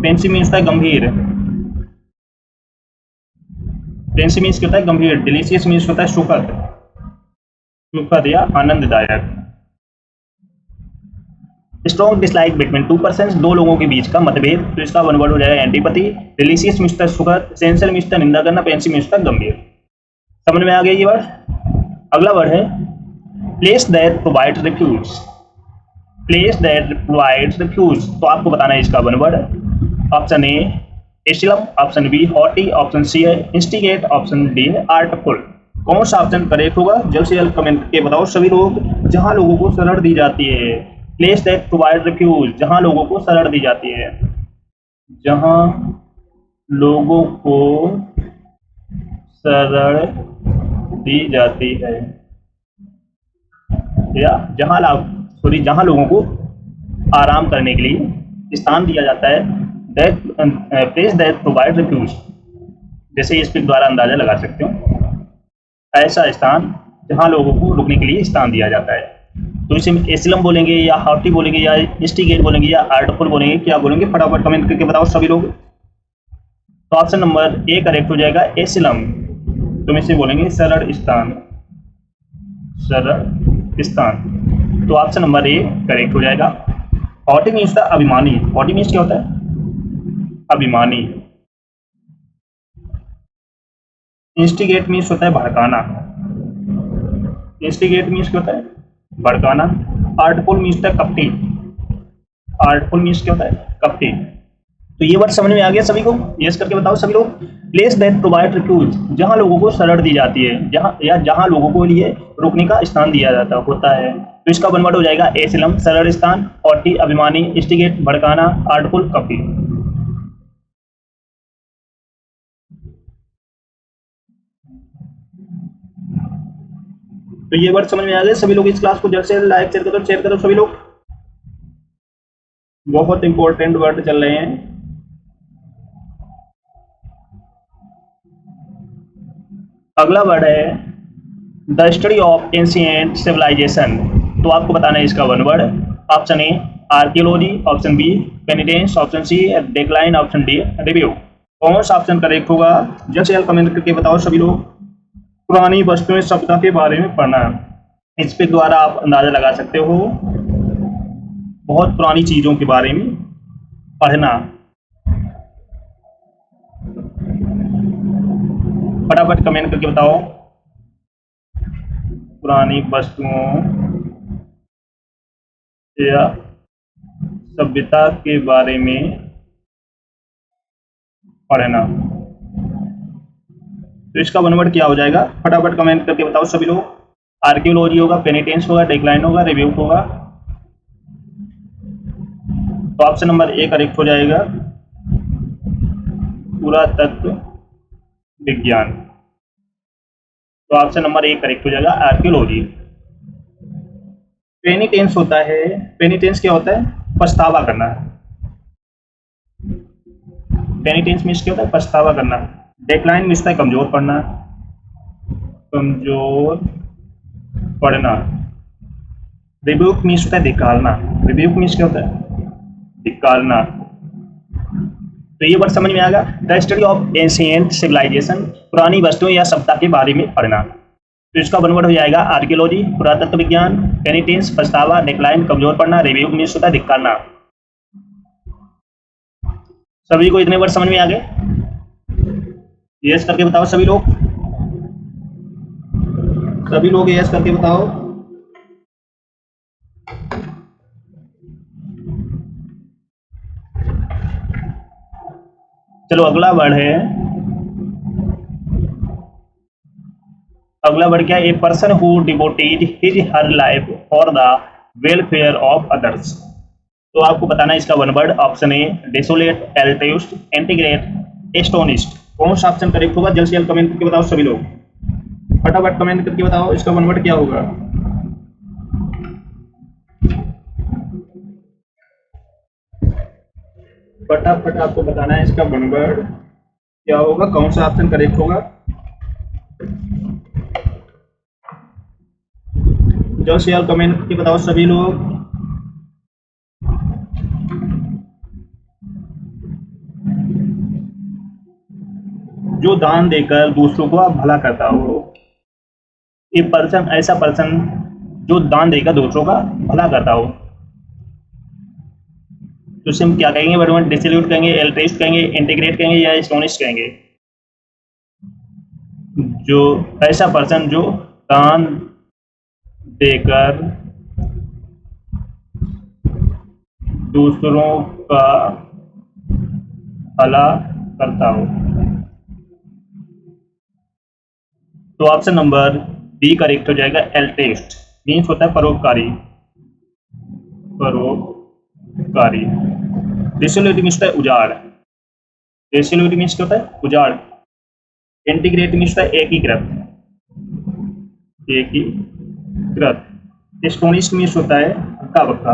S1: पेंसिव मीन्स होता है गंभीर, पेंसिव मीन्स क्या होता है गंभीर। डिलीशियस मीन्स होता है सुखद, सुखद या आनंददायक। Strong dislike between two person, दो लोगों के बीच का मतभेद, तो इसका वन वर्ड हो जाएगा एंटीपैथी। डिलीशियस मिस्टर सुखद, सेंसर मिस्टर निंदा करना, पेंसिव मिस्टर गंभीर। समझ में आ गया ये वर्ड। अगला वर्ड है place that provide refuge. Place that provide refuge, तो आपको बताना है इसका one word. Option A asylum, option B haughty, option C है इंस्टिगेट, ऑप्शन डी है आर्टफुल। कौन सा ऑप्शन करेक्ट होगा जल्द से जल्द कमेंट करके बताओ सभी लोग। जहां लोगों को शरण दी जाती है, प्लेस दैट प्रोवाइड रिफ्यूज, जहां लोगों को शरण दी जाती है, जहां लोगों को शरण दी जाती है, या जहां लोगों को आराम करने के लिए स्थान दिया जाता है, that place that provide refuge. जैसे इस पिक द्वारा अंदाजा लगा सकते हो, ऐसा स्थान जहां लोगों को रुकने के लिए स्थान दिया जाता है। तो इसे एसिलम बोलेंगे या हॉटी बोलेंगे या इंस्टिगेट बोलेंगे या आर्टफुल बोलेंगे, क्या बोलेंगे फटाफट कमेंट करके बताओ सभी लोग। तो ऑप्शन नंबर ए करेक्ट हो जाएगा एसिलम, तुम इसे बोलेंगे सरल स्थान, सरल स्थान। तो ऑप्शन नंबर ए करेक्ट हो जाएगा। हॉटी मीन्स था अभिमानी, हॉटी मीन्स क्या होता है अभिमानी। इंस्टिगेट मीन्स होता है भड़काना, इंस्टिगेट मीन्स क्या होता है भड़काना। आर्टफुल मीन्स होता है कपटी, आर्टफुल मीन्स क्या होता है कपटी। तो ये वर्ड समझ में आ गया सभी को, यस करके बताओ सभी लोग। प्लेस दैट प्रोवाइड रिफ्यूज, जहां लोगों को शरण दी जाती है, जहां लोगों को लिए रुकने का स्थान दिया जाता होता है। तो इसका वन वर्ड हो जाएगा एसिलम शरण स्थान, हॉटी अभिमानी, इंस्टिगेट भड़काना, आर्टफुल कपटी। तो ये वर्ड समझ में आ गए सभी लोग। इस क्लास को जल्द से जल्द लाइक शेयर करो सभी लोग। बहुत इंपॉर्टेंट वर्ड चल रहे हैं। अगला वर्ड है the study of ancient civilisation. तो आपको बताना है इसका one word. Option A archaeology, option B penitence, option C decline, option D review. कौन सा ऑप्शन करेक्ट होगा जल्द से जल्द कमेंट करके बताओ सभी लोग। पुरानी वस्तुएं सभ्यता के बारे में पढ़ना, इस पे द्वारा आप अंदाजा लगा सकते हो, बहुत पुरानी चीजों के बारे में पढ़ना। फटाफट कमेंट करके बताओ। पुरानी वस्तुओं या सभ्यता के बारे में पढ़ना, तो इसका वन वर्ड क्या हो जाएगा फटाफट कमेंट करके बताओ सभी लोग। आर्कियोलॉजी होगा, पेनिटेंस होगा, डिक्लाइन होगा, रिव्यू होगा। तो ऑप्शन नंबर ए करेक्ट हो जाएगा पुरातत्व विज्ञान। तो ऑप्शन नंबर ए करेक्ट हो जाएगा आर्कियोलॉजी। पेनिटेंस होता है, पेनिटेंस क्या होता है पछतावा करना। पेनिटेंस मीन्स क्या होता है पछतावा करना। डेक्लाइन मीन्स है कमजोर पड़ना, कमजोर पड़ना। रिब्यूक मीन्स होता है धिक्कारना, रिब्यूक मीन्स क्या होता है धिक्कारना। तो ये वर्ड समझ में आएगा the study of ancient civilisation, पुरानी वस्तुओं या सभ्यता के बारे में पढ़ना। तो इसका वन वर्ड हो जाएगा आर्कियोलॉजी, पुरातत्व विज्ञान, पेनिटेंस पछतावा, डिक्लाइन कमजोर पड़ना, रिब्यूक मीन्स होता है धिक्कारना। सभी को इतने वर्ड समझ में आ गए? यस करके बताओ सभी लोग, सभी लोग यस करके बताओ। चलो अगला वर्ड है, अगला वर्ड क्या है? A person who devoted his her life for the welfare of others. तो आपको बताना है इसका one word. Option A desolate, altruist, integrate, astonished. कौन सा ऑप्शन करेक्ट होगा जल्द से जल्द कमेंट करके बताओ सभी लोग। फटाफट कमेंट करके बताओ इसका वन वर्ड क्या होगा। फटाफट आपको बताना है इसका वन वर्ड क्या होगा, कौन सा ऑप्शन करेक्ट होगा। जल्द से जल्द कमेंट करके बताओ सभी लोग। जो दान देकर दूसरों को भला करता हो। ये पर्सन, ऐसा पर्सन जो दान देकर दूसरों का भला करता हो। तो इसे हम क्या कहेंगे वर्ड? डिसोल्यूट कहेंगे, एल्ट्रिस्ट कहेंगे, इंटीग्रेट कहेंगे या एस्टोनिश कहेंगे? जो ऐसा पर्सन जो दान देकर दूसरों का भला करता हो। तो ऑप्शन नंबर बी करेक्ट हो जाएगा। एल्ट्रिस्ट मीन्स होता है परोपकारी, परोपकारी। डिसोल्यूट मीन्स होता है उजाड़, डिसोल्यूट मीन्स क्या होता है? उजाड़। इंटीग्रेट मीन्स होता है एकीकृत, एकीकृत। एस्टोनिश मीन्स होता है हक्का बक्का,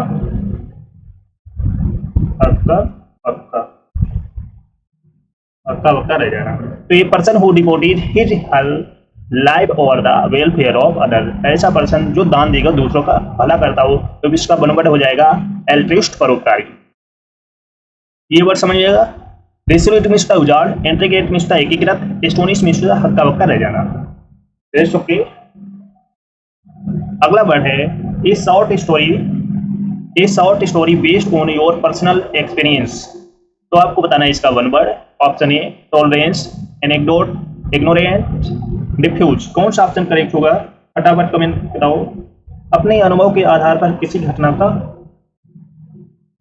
S1: हक्का बक्का, हक्का बक्का रह जाना। तो ये person who devoted his life और द वेलफेयर ऑफ अदर, ऐसा पर्सन जो दान देकर दूसरों का भला करता हो, तो इसका बनवर्ड हो जाएगा एल्ट्रिस्ट, परोपकारी। ये वर्ड समझिएगा। डिसोल्यूट मीन्स होता है उजाड़, इंटीग्रेट मीन्स होता है एकीकृत, एस्टोनिश मीन्स होता है हक्का बक्का रह जाना। ओके, अगला वर्ड है a short story, a short story based on your personal experience. तो आपको बताना है इसका one word. Option A tolerance, anecdote, ignorant, diffuse. कौन सा ऑप्शन करेक्ट होगा? फटाफट कमेंट बताओ। अपने अनुभव के आधार पर किसी घटना का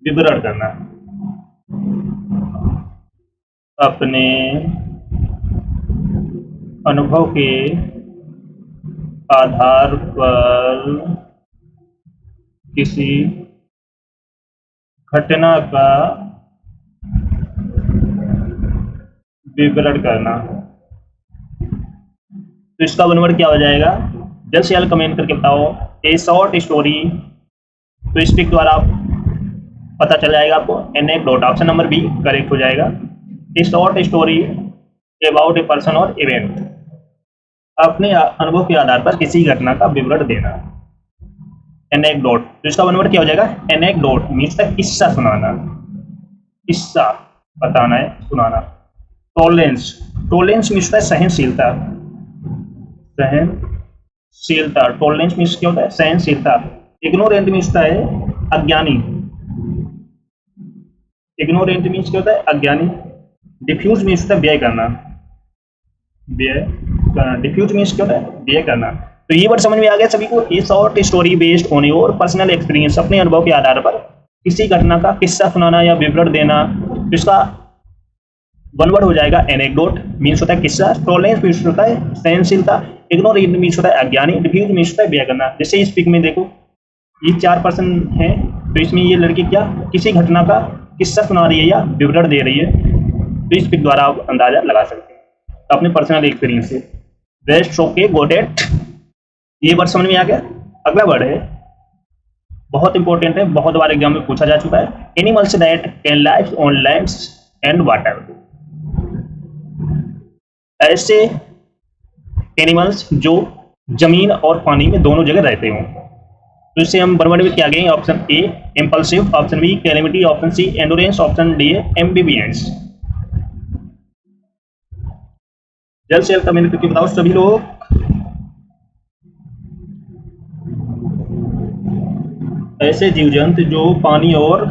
S1: विवरण करना, अपने अनुभव के आधार पर किसी घटना का विवरण करना। तो इसका वन वर्ड क्या हो जाएगा? जल्द से जल्द कमेंट करके बताओ। ए शॉर्ट स्टोरी, तो इस पिक द्वारा पता चल जाएगा आपको। Anecdote, option number B correct हो जाएगा। A short story about a person और इवेंट, अपने अनुभव के आधार पर किसी घटना का विवरण देना। एनेक्डोट, तो इसका वन वर्ड क्या हो जाएगा? एनेक्डोट मीन्स किस्सा सुनाना, किस्सा बताना है, सुनाना। टॉलरेंस, टॉलरेंस मीन्स है सहनशीलता, सहनशीलता। टॉलरेंस मीन्स क्या होता है? सहनशीलता। इग्नोरेंट मीन्स होता है अज्ञानी, इग्नोरेंट मीन्स क्या होता है? अज्ञानी। डिफ्यूज मीन्स होता है व्यय करना, व्यय करना। डिफ्यूज मीन्स क्या होता है? व्यय करना। तो ये वर्ड समझ में आ गया सभी को। ये short story based on your personal experience, अपने अनुभव के आधार पर किसी घटना का किस्सा सुनाना या विवरण देना। तो इसका वन वर्ड हो जाएगा एनेक्डोट, मीन्स होता है किस्सा। टॉलरेंस मीन्स होता है सहनशीलता। इग्नोरेंट मीन्स होता है अज्ञानी। डिफ्यूज मीन्स होता है व्यय करना। जैसे इस पिक में देखो, ये 4 पर्सन हैं, तो इसमें ये लड़की क्या किसी घटना का किस्सा सुना रही है या विवरण दे रही है। तो इस पिक द्वारा आप अंदाजा लगा सकते हैं अपने पर्सनल एक्सपीरियंस से। Best okay got it. ये वर्ड समझ में आ गया। अगला वर्ड है, बहुत इंपॉर्टेंट है, बहुत बार एग्जाम में पूछा जा चुका है। Animals that can live on lands and water, ऐसे एनिमल्स जो जमीन और पानी में दोनों जगह रहते हों। तो इससे हम वर्ड में क्या कहेंगे? Option A impulsive, option B calamity, option C endurance, option D ambivalence. जल्द से जल्द कमेंट करके बताओ सभी लोग। ऐसे जीव जंतु जो पानी और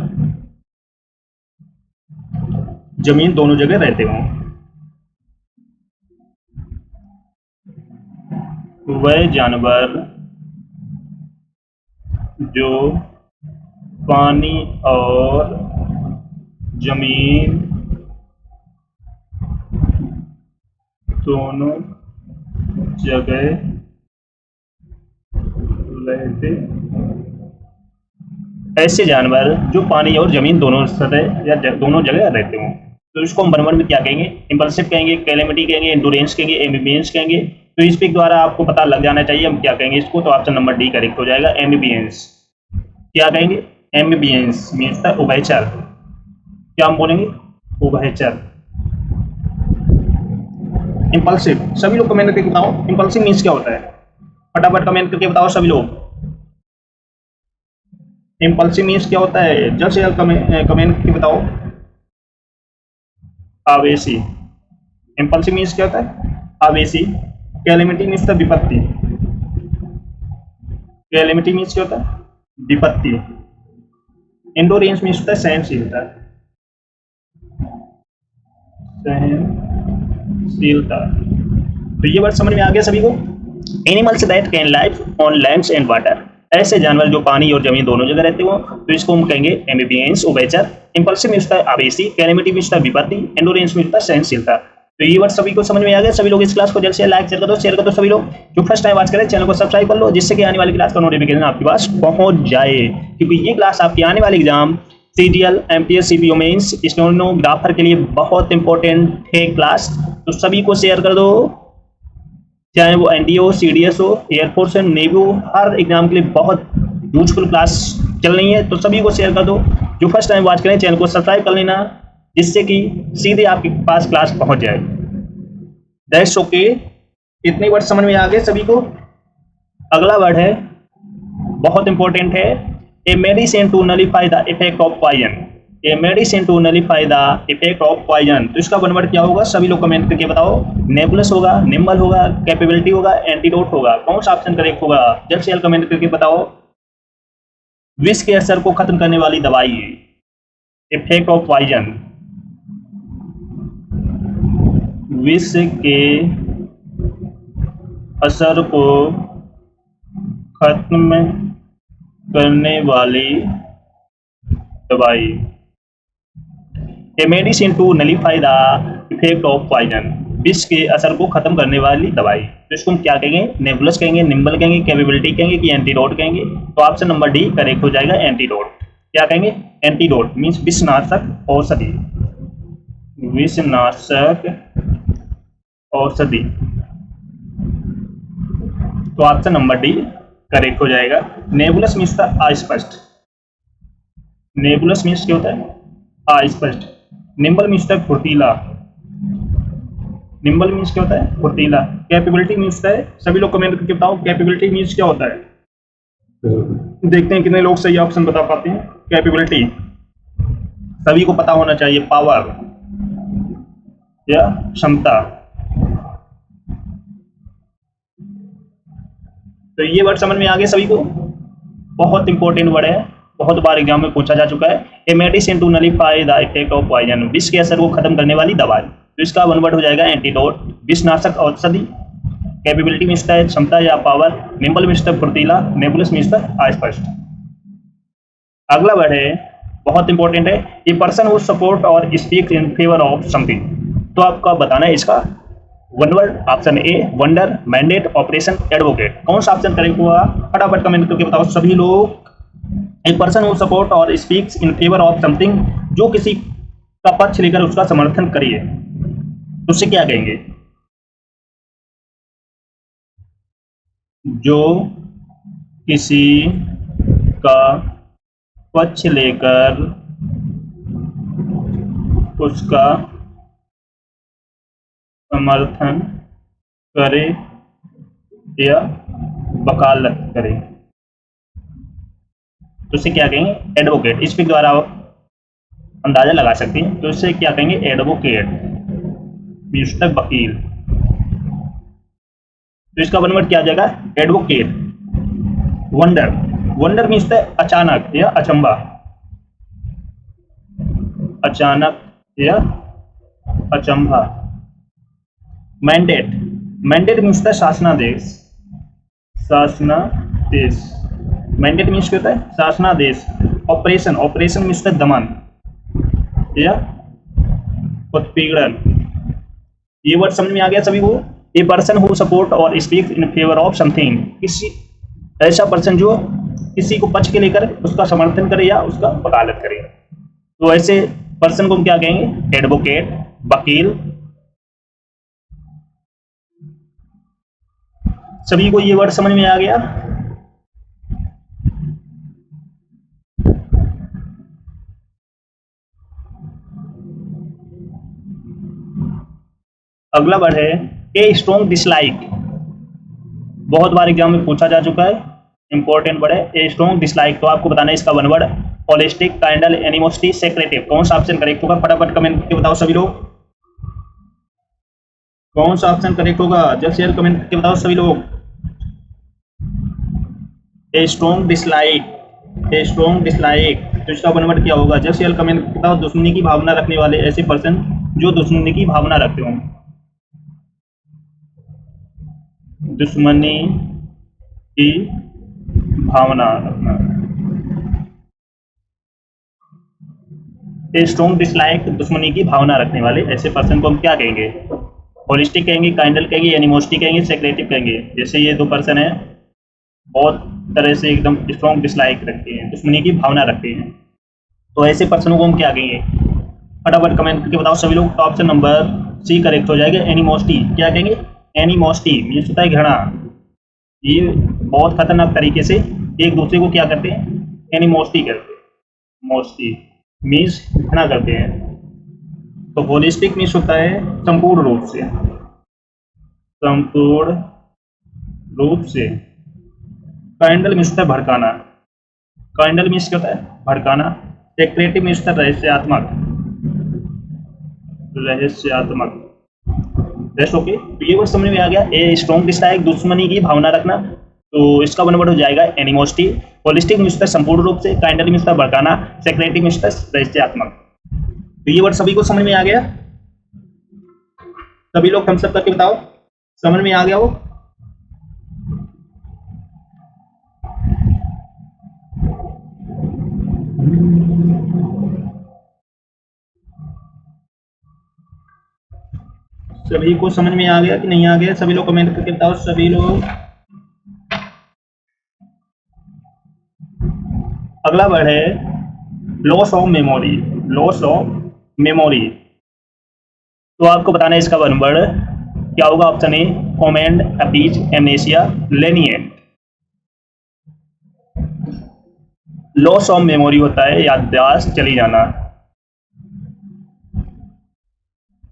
S1: जमीन दोनों जगह रहते हों। वह जानवर जो पानी और जमीन दोनों जगह रहते, ऐसे जानवर जो पानी और जमीन दोनों सतह या दोनों जगह रहते हों। तो इसको हम वन में क्या कहेंगे? इंपल्सिव कहेंगे, कैलेमिटी कहेंगे, एंडोरेंस कहेंगे, एम्बिवियंस कहेंगे। तो इस पिक द्वारा आपको पता लग जाना चाहिए हम क्या कहेंगे इसको। तो ऑप्शन नंबर डी करेक्ट हो जाएगा, एम्बिवियंस। क्या कहेंगे? एम्बिवियंस मीन्स उभयचर। क्या हम बोलेंगे? उभयचर। इंपल्सिव, सभी लोग कमेंट करके बताओ इंपल्सिव मीन्स क्या होता है। फटाफट कमेंट करके बताओ सभी लोग। इंपल्सिव मीन्स क्या होता है? जल्द से जल्द कमेंट करके बताओ। आवेशी। इंपल्सिव मीन्स क्या होता है? आवेशी। कैलेमिटी मीन्स होता है विपत्ति, कैलेमिटी मीन्स क्या होता है? विपत्ति। एंडोरेंस मीन्स होता है सहनशीलता, सहनशीलता। तो ये वर्ड समझ में आ गया सभी को। Animals that can live on lands and water, ऐसे जानवर जो पानी और जमीन दोनों जगह रहते हो, तो इसको हम कहेंगे एम्फीबियंस, उभयचर। इंपल्सिव मीन्स होता है आवेशी, कैलेमिटी मीन्स होता है विपत्ति, एंडोरेंस मीन्स होता है सहनशीलता। तो ये वर्ड सभी को समझ में आ गया। सभी लोग इस क्लास को जल्द से लाइक शेयर कर दो। सभी लोग जो फर्स्ट टाइम वॉच करें चैनल को सब्सक्राइब कर लो, जिससे कि आने वाली क्लास का नोटिफिकेशन आपके पास पहुंच जाए, क्योंकि ये क्लास आपकी आने वाली exam CGL, MTS, CPO mains, stenographer के लिए बहुत इंपॉर्टेंट है क्लास। तो सभी को शेयर कर दो, चाहे वो एनडीओ, सीडीएस हो, एयरफोर्स हो, नेवी हो, हर एग्जाम के लिए बहुत यूजफुल क्लास चल रही है। तो सभी को शेयर कर दो। जो फर्स्ट टाइम वॉच करें चैनल को सब्सक्राइब कर लेना, जिससे कि सीधे आपके पास क्लास पहुंच जाए। That's okay. इतने वर्ड समझ में आ गए सभी को। अगला वर्ड है, बहुत इंपॉर्टेंट है, a medicine to nullify the effect of poison. A medicine to nullify the effect of poison. तो इसका वन वर्ड क्या होगा? सभी लोग कमेंट करके बताओ। नेबुलस होगा, निम्बल होगा, कैपेबिलिटी होगा, एंटीडोट होगा। कौन सा ऑप्शन करेक्ट होगा? जल्द से जल्द कमेंट करके बताओ। विष के असर को खत्म करने वाली दवाई है, इफेक्ट ऑफ पॉइजन। विष के असर को खत्म करने वाली दवाई, a medicine to nullify the effect of poison. विष के असर को खत्म करने वाली दवाई। तो इसको हम क्या कहेंगे? नेबुलस कहेंगे, निम्बल कहेंगे, कैपेबिलिटी कहेंगे कि एंटीडोट कहेंगे? तो ऑप्शन नंबर डी करेक्ट हो जाएगा, एंटीडोट। क्या कहेंगे? एंटीडोट मीन्स विषनाशक औषधि, विषनाशक औषधि। तो ऑप्शन नंबर डी करेक्ट हो जाएगा। नेबुलस मीन्स था अस्पष्ट, नेबुलस मीन्स क्या होता है? अस्पष्ट। निम्बल मीन्स है फुर्तीला, निम्बल मीन्स क्या होता है? फुर्तीला। कैपेबिलिटी मीन्स है, सभी लोग कमेंट करके बताओ कैपेबिलिटी मीन्स क्या होता है। देखते हैं कितने लोग सही ऑप्शन बता पाते हैं। कैपेबिलिटी सभी को पता होना चाहिए, पावर या क्षमता। तो ये वर्ड समझ में आ गया सभी को। बहुत इंपॉर्टेंट वर्ड है, बहुत बार एग्जाम में पूछा जा चुका है। A medicine to nullify the effect of poison, विष के असर को खत्म करने वाली दवाई। तो इसका वन वर्ड हो जाएगा एंटीडोट, विषनाशक औषधि। कैपेबिलिटी मीन्स है क्षमता या पावर, निम्बल मीन्स है फुर्तीला, नेबुलस मीन्स है अस्पष्ट। अगला वर्ड है, बहुत इंपॉर्टेंट है, ए पर्सन हु सपोर्ट और speak in favour of something. तो आपका बताना है इसका one word. Option a wonder, mandate, operation, advocate. कौन सा ऑप्शन करेक्ट हुआ? फटाफट कमेंट करके बताओ सभी लोग। ए पर्सन हु सपोर्ट और speaks in favour of something, जो किसी का पक्ष लेकर उसका समर्थन करिए, तो उसे क्या कहेंगे? जो किसी का पक्ष लेकर उसका समर्थन करे या वकालत करे, तो इसे क्या कहेंगे? एडवोकेट। इसके द्वारा आप अंदाजा लगा सकते हैं। तो इसे क्या कहेंगे? एडवोकेट, वकील। तो इसका वन वर्ड क्या आ जाएगा? एडवोकेट। वंडर, वंडर मीन्स है अचानक या अचंबा, अचानक या अचंबा। मैंडेट, मैंडेट मीन्स है शासनादेश, शासनादेश। मैंडेट मीन्स क्या होता है? शासनादेश। ऑपरेशन, ऑपरेशन मीन्स है दमन या उत्पीड़न। ये वर्ड समझ में आ गया सभी को। ए पर्सन हु सपोर्ट और speak in favour of something, किसी ऐसा पर्सन जो किसी को पक्ष के लेकर उसका समर्थन करे या उसका वकालत करे, तो ऐसे पर्सन को हम क्या कहेंगे? एडवोकेट, वकील। सभी को ये वर्ड समझ में आ गया। अगला वर्ड है ए स्ट्रॉन्ग डिसलाइक। बहुत बार एग्जाम में पूछा जा चुका है, इंपॉर्टेंट वर्ड है ए स्ट्रॉन्ग डिसलाइक। तो आपको बताना है इसका one word. Holistic, kindle, animosity, secretive. कौन सा ऑप्शन करेक्ट होगा? फटाफट कमेंट करके बताओ सभी लोग। कौन सा ऑप्शन करेक्ट होगा? जल्द से जल्द कमेंट करके बताओ सभी लोग। A strong dislike, a strong dislike. तो इसका वन वर्ड क्या होगा? जैसे कमेंट करता हूँ, दुश्मनी की भावना रखने वाले ऐसे पर्सन जो दुश्मनी की भावना रखते हो, दुश्मनी की भावना रखना। स्ट्रॉन्ग डिसलाइक, दुश्मनी की भावना रखने वाले ऐसे पर्सन को हम क्या कहेंगे? होलिस्टिक कहेंगे, काइंडल कहेंगे, एनिमोस्टिक कहेंगे, सेक्रेटिव कहेंगे। जैसे ये दो पर्सन है, बहुत तरह से एकदम स्ट्रॉन्ग डिसलाइक रखते हैं, दुश्मनी की भावना रखते हैं, तो ऐसे पर्सनों को हम क्या कहेंगे? फटाफट कमेंट करके बताओ सभी लोग। तो ऑप्शन नंबर सी करेक्ट हो जाएगा, एनिमोस्टी। क्या कहेंगे? एनिमोस्टी मीन्स होता है घृणा। ये बहुत खतरनाक तरीके से एक दूसरे को क्या करते हैं? एनिमोस्टी करते हैं। मोस्टी मीन्स घृणा करते हैं। तो होलिस्टिक मीन्स होता है संपूर्ण रूप से, संपूर्ण रूप से। काइंडल मीन्स होता है भड़काना, काइंडल मीन्स क्या होता है? भड़काना। सेक्रेटिव मीन्स होता है रहस्यात्मक, रहस्यात्मक। बेस्ट ओके, तो ये वर्ड समझ में आ गया। ए स्ट्रॉन्ग डिसलाइक, दुश्मनी की भावना रखना, तो इसका वन वर्ड हो जाएगा एनिमोस्टी। होलिस्टिक मीन्स होता है संपूर्ण रूप से, काइंडल मीन्स होता है भड़काना, सेक्रेटिव मीन्स होता है रहस्यात्मक। तो ये वर्ड सभी को समझ में आ गया? सभी लोग थम्स अप करके बताओ, समझ में आ गया वो? सभी को समझ में आ गया कि नहीं आ गया? सभी लोग कमेंट करके बताओ सभी लोग। अगला वर्ड है loss of memory, loss of memory. तो आपको बताना है इसका वन वर्ड क्या होगा? Option A commend, appease, amnesia, lenient. Loss of memory होता है याददाश्त चली जाना,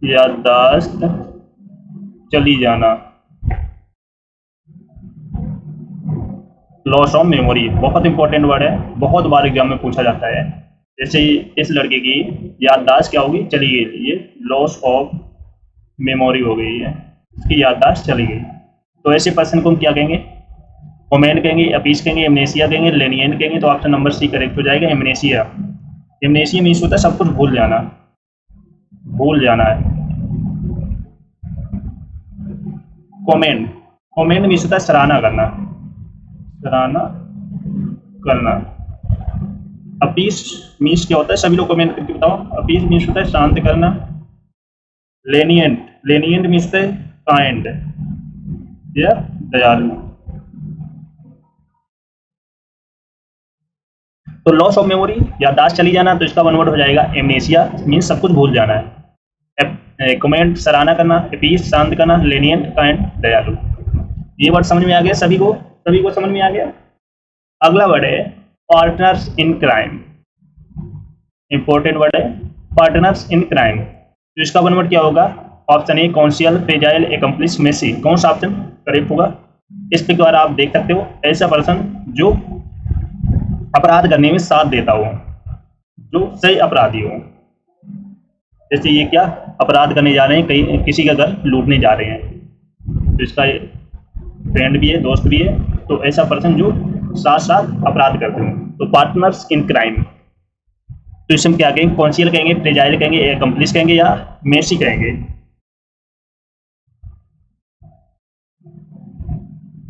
S1: याददाश्त चली जाना। लॉस ऑफ मेमोरी बहुत इंपॉर्टेंट वर्ड है, बहुत बार एग्जाम में पूछा जाता है। जैसे इस लड़के की याददाश्त क्या होगी? चली गई, ये लॉस ऑफ मेमोरी हो गई है, इसकी याददाश्त चली गई। तो ऐसे पर्सन को हम क्या कहेंगे? कॉमेंट कहेंगे, अपीज कहेंगे, एमनेसिया कहेंगे, लेनिएंट कहेंगे। तो ऑप्शन नंबर सी करेक्ट हो जाएगा, एमनेसिया। एमनेसिया मीन्स होता है सब कुछ भूल जाना, भूल जाना है। कॉमेंट, कॉमेंट मीन्स होता है सराहना करना, सराहना करना। अपीस मीन्स क्या होता है? सभी लोग कमेंट करके बताओ। अपीस मीन्स होता है शांत करना। लेनिएंट, लेनिएंट मीन्स होता है काइंड या दयालु। तो लॉस ऑफ मेमोरी, याददाश्त चली जाना, तो इसका वन वर्ड हो जाएगा एमनेसिया मीन्स सब कुछ भूल जाना है। कमेंट सराहना करना, अपीस शांत करना, लेनिएंट काइंड दयालु। ये वर्ड समझ में आ गया सभी को? सभी को समझ में आ गया? अगला वर्ड है partners in crime. Important word है पार्टनर्स इन क्राइम। तो इसका वन वर्ड क्या होगा? Option A conscial, fragile, accomplice, messy. कौन सा ऑप्शन करेक्ट होगा? इस पे द्वारा आप देख सकते हो, ऐसा पर्सन जो अपराध करने में साथ देता हो, जो सही अपराधी हो। जैसे ये क्या अपराध करने जा रहे हैं, कहीं किसी का घर लूटने जा रहे हैं, तो इसका फ्रेंड भी है, दोस्त भी है, तो ऐसा पर्सन जो साथ साथ अपराध करते हो, तो पार्टनर्स इन क्राइम। तो इसे हम क्या कहेंगे? कॉन्शियल कहेंगे, फ्रेजाइल कहेंगे, एकम्प्लिस कहेंगे या मेसी कहेंगे?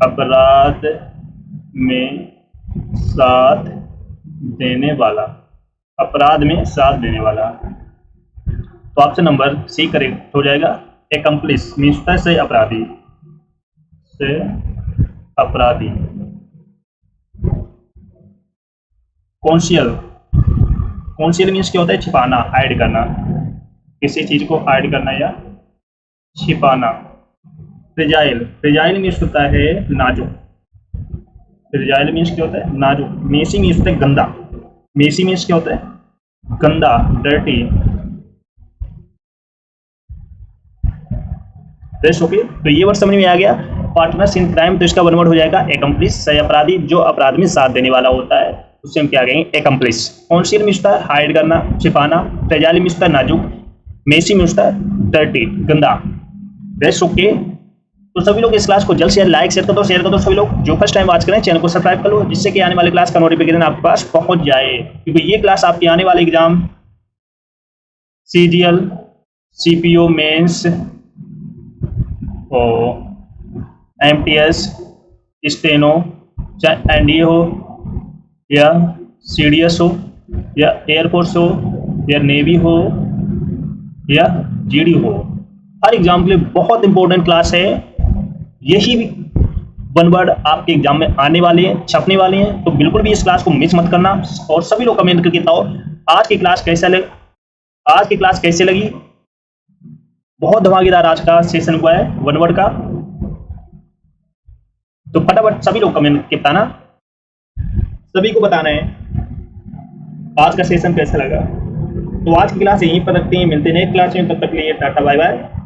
S1: अपराध में साथ देने वाला, अपराध में साथ देने वाला। तो ऑप्शन नंबर सी करेक्ट हो जाएगा, एकम्प्लिस मीन्स होता है सही अपराधी, से अपराधी। कॉन्शियल, कॉन्शियल मीन्स क्या होता है? छिपाना, हाइड करना, किसी चीज को हाइड करना या छिपाना। फ्रेजाइल, फ्रेजाइल मीन्स होता है नाजुक, फ्रेजाइल मीन्स क्या होता है? नाजुक। मेसी मीन्स होता है गंदा, मेसी मीन्स क्या होता है? गंदा, डर्टी। ओके, तो ये वर्ड समझ में आ गया पार्टनर्स इन क्राइम। तो इसका वन वर्ड हो जाएगा एकम्प्लिस, सही अपराधी, जो अपराध में साथ देने वाला होता है, उससे हम क्या कहेंगे? एकम्प्लिस। कॉन्शियल मीन्स होता है हाइड करना, छिपाना, फ्रेजाइल मीन्स होता है नाजुक, मेसी मीन्स होता है डर्टी, गंदा। ओके, तो सभी लोग इस क्लास को जल्द से जल्द लाइक शेयर कर दो। सभी लोग जो फर्स्ट टाइम वॉच करें चैनल को सब्सक्राइब कर लो, जिससे कि आने वाले क्लास का नोटिफिकेशन आपके पास पहुंच जाए, क्योंकि ये क्लास आपके आने वाले एग्जाम CGL, CPO मेंस और MTS, स्टेनो, चाहे NDA हो या CDS हो या एयरफोर्स हो या नेवी हो या GD हो, हर एग्जाम के लिए बहुत इंपॉर्टेंट क्लास है। यही वन वर्ड आपके एग्जाम में आने वाले हैं, छपने वाले हैं, तो बिल्कुल भी इस क्लास को मिस मत करना। और सभी लोग कमेंट करके बताओ आज की क्लास कैसे लगी। बहुत धमाकेदार आज का सेशन हुआ है वन वर्ड का, तो फटाफट सभी लोग कमेंट करके बताना, सभी को बताना है आज का सेशन कैसा लगा। तो आज की क्लास यहीं पर रखते हैं, मिलते हैं नेक्स्ट क्लास में, तब तक के लिए टाटा बाय बाय।